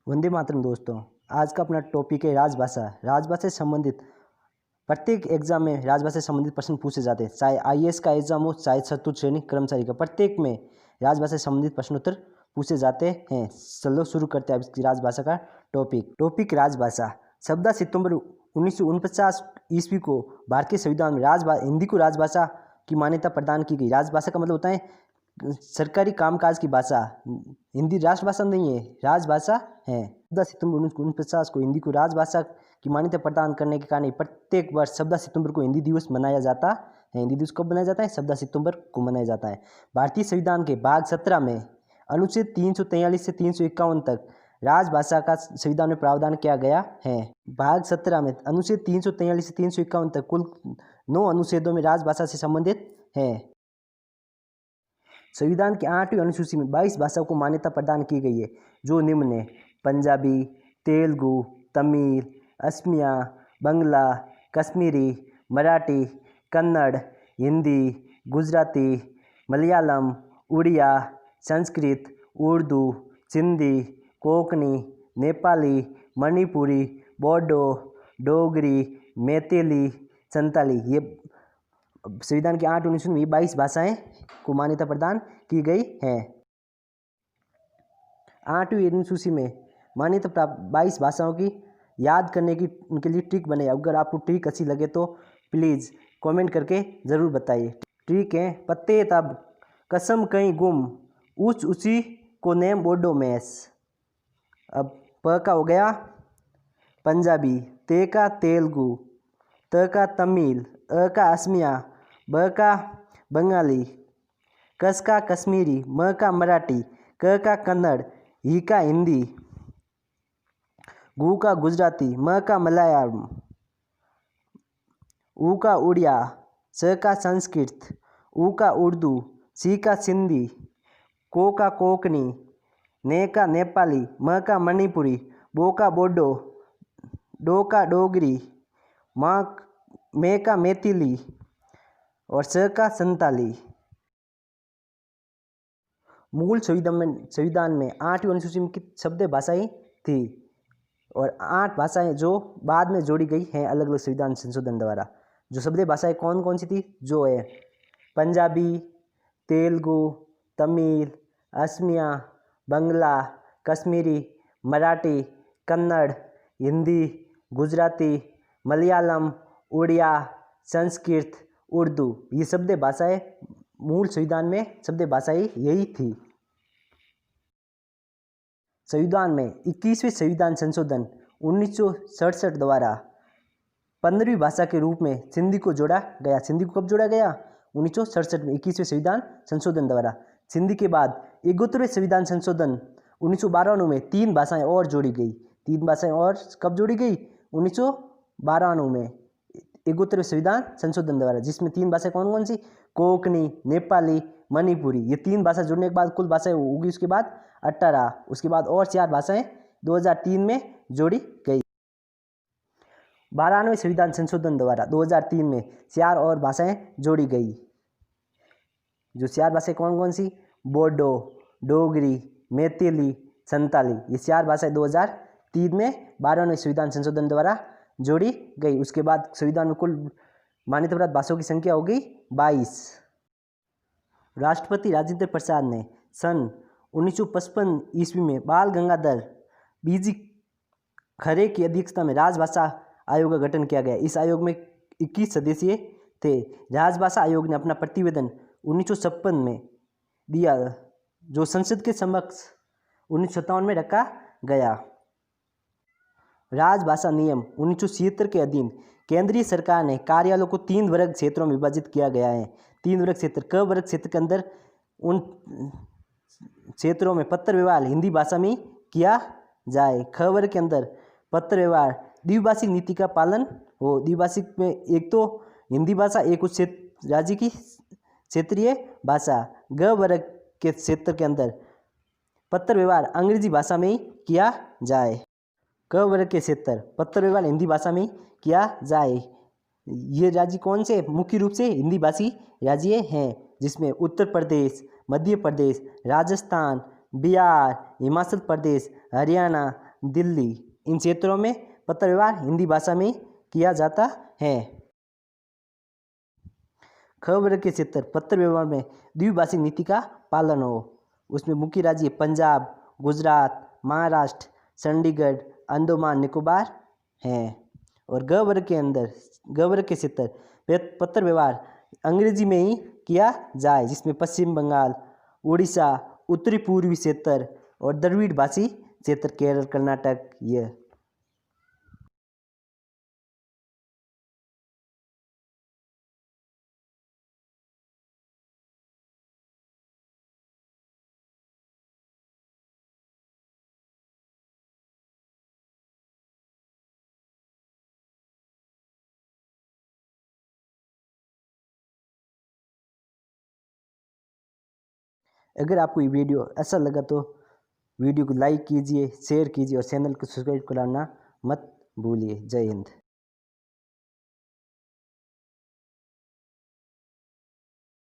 वंदे मातरम दोस्तों। आज का अपना टॉपिक है राजभाषा। राजभाषा से संबंधित प्रत्येक एग्जाम में राजभाषा से संबंधित प्रश्न पूछे जाते हैं, चाहे आईएएस का एग्जाम हो, चाहे चतुर्थ श्रेणी कर्मचारी का, प्रत्येक में राजभाषा से संबंधित प्रश्नोत्तर पूछे जाते हैं। चलो शुरू करते हैं इसकी राजभाषा का टॉपिक राजभाषा। 14 सितंबर 1949 ईस्वी को भारतीय संविधान में हिंदी को राजभाषा की मान्यता प्रदान की गई। राजभाषा का मतलब होता है सरकारी कामकाज की भाषा। हिंदी राष्ट्रभाषा नहीं है, राजभाषा है। 14 सितंबर 1949 को हिंदी को राजभाषा की मान्यता प्रदान करने के कारण प्रत्येक वर्ष 14 सितंबर को हिंदी दिवस मनाया जाता है। हिंदी दिवस कब मनाया जाता है? 14 सितंबर को मनाया जाता है। भारतीय संविधान के भाग 17 में अनुच्छेद 343 से 351 तक राजभाषा का संविधान में प्रावधान किया गया है। भाग 17 में अनुच्छेद 343 से 351 तक कुल 9 अनुच्छेदों में राजभाषा से संबंधित है। संविधान की 8वीं अनुसूची में 22 भाषाओं को मान्यता प्रदान की गई है, जो निम्न है: पंजाबी, तेलुगु, तमिल, असमिया, बंगला, कश्मीरी, मराठी, कन्नड़, हिंदी, गुजराती, मलयालम, उड़िया, संस्कृत, उर्दू, सिंधी, कोंकणी, नेपाली, मणिपुरी, बोडो, डोगरी, मैथिली, संताली। ये संविधान की 8 अनुसूची में 22 भाषाएं को मान्यता प्रदान की गई है। 8वीं अनुसूची में मान्यता प्राप्त 22 भाषाओं की याद करने की उनके लिए ट्रिक बनाई। अगर आपको ट्रिक अच्छी लगे तो प्लीज़ कमेंट करके ज़रूर बताइए। ट्रिक है: पत्ते तब कसम कहीं गुम, ऊँच ऊँची को नेम बोडो मैस। अब प का हो गया पंजाबी, ते का तेलुगु, त का तमिल, अ का असमिया, ब का बंगाली, कस का कश्मीरी, म का मराठी, क का कन्नड़, ही का हिंदी, गु का गुजराती, म का मलयालम, उ का उड़िया, स का संस्कृत, उ का उर्दू, सी का सिंधी, को का कोंकणी, ने का नेपाली, म का मणिपुरी, बो का बोडो, डो का डोगरी, मे का मैथिली और स का संताली। मूल संविधान में 8वीं अनुसूची में शब्द भाषाएं थी और 8 भाषाएं जो बाद में जोड़ी गई हैं अलग अलग संविधान संशोधन द्वारा। जो शब्द भाषाएं कौन कौन सी थी? जो है पंजाबी, तेलुगु, तमिल, असमिया, बंगला, कश्मीरी, मराठी, कन्नड़, हिंदी, गुजराती, मलयालम, उड़िया, संस्कृत, उर्दू। ये शब्द भाषाएं मूल संविधान में शब्द भाषाएं यही थी। संविधान में 21वें संविधान संशोधन 1967 द्वारा 15वीं भाषा के रूप में सिंधी को जोड़ा गया। सिंधी को कब जोड़ा गया? 1967 में 21वें संविधान संशोधन द्वारा। सिंधी के बाद 71वें संविधान संशोधन 1992 में 3 भाषाएं और जोड़ी गई। 3 भाषाएं और कब जोड़ी गई? 1992 में 71वें संविधान संशोधन द्वारा, जिसमें 3 भाषाएं कौन कौन सी? कोंकणी, नेपाली, मणिपुरी। ये 3 भाषा जुड़ने के बाद कुल भाषाएं होगी उसके बाद 18। उसके बाद और 4 भाषाएं 2003 में जोड़ी गई। 92वें संविधान संशोधन द्वारा 2003 में 4 और भाषाएं जोड़ी गई। जो 4 भाषाएं कौन कौन सी? बोडो, डोगरी, मैथिली, संताली। ये 4 भाषाएं 2003 में 12वें संविधान संशोधन द्वारा जोड़ी गई। उसके बाद संविधान में कुल मान्यता प्राप्त भाषाओं की संख्या हो गई 22। राष्ट्रपति राजेंद्र प्रसाद ने सन 1955 ईस्वी में बाल गंगाधर बीजी खरे की अध्यक्षता में राजभाषा आयोग का गठन किया गया। इस आयोग में 21 सदस्य थे। राजभाषा आयोग ने अपना प्रतिवेदन 1956 में दिया, जो संसद के समक्ष 1957 में रखा गया। राजभाषा नियम 1976 के अधीन केंद्रीय सरकार ने कार्यालयों को 3 वर्ग क्षेत्रों में विभाजित किया गया है। 3 वर्ग क्षेत्र। क वर्ग क्षेत्र के अंदर उन क्षेत्रों में पत्र व्यवहार हिंदी भाषा में किया जाए। ख वर्ग के अंदर पत्र व्यवहार द्विभाषिक नीति का पालन हो। द्विभाषिक में एक तो हिंदी भाषा, एक उस राज्य की क्षेत्रीय भाषा। ग वर्ग के क्षेत्र के अंदर पत्र व्यवहार अंग्रेजी भाषा में ही किया जाए। क वर्ग के क्षेत्र पत्र व्यवहार हिंदी भाषा में किया जाए। ये राज्य कौन से? मुख्य रूप से हिंदी भाषी राज्य हैं, जिसमें उत्तर प्रदेश, मध्य प्रदेश, राजस्थान, बिहार, हिमाचल प्रदेश, हरियाणा, दिल्ली। इन क्षेत्रों में पत्र व्यवहार हिंदी भाषा में किया जाता है। ख वर्ग के क्षेत्र पत्र व्यवहार में द्विभाषिक नीति का पालन हो। उसमें मुख्य राज्य पंजाब, गुजरात, महाराष्ट्र, चंडीगढ़, अंडमान निकोबार हैं। और ग वर्ग के अंदर ग वर्ग के क्षेत्र पत्र व्यवहार अंग्रेजी में ही किया जाए, जिसमें पश्चिम बंगाल, उड़ीसा, उत्तरी पूर्वी क्षेत्र और द्रविड़ भाषी क्षेत्र केरल, कर्नाटक ये। अगर आपको ये वीडियो अच्छा लगा तो वीडियो को लाइक कीजिए, शेयर कीजिए और चैनल को सब्सक्राइब करना मत भूलिए। जय हिंद।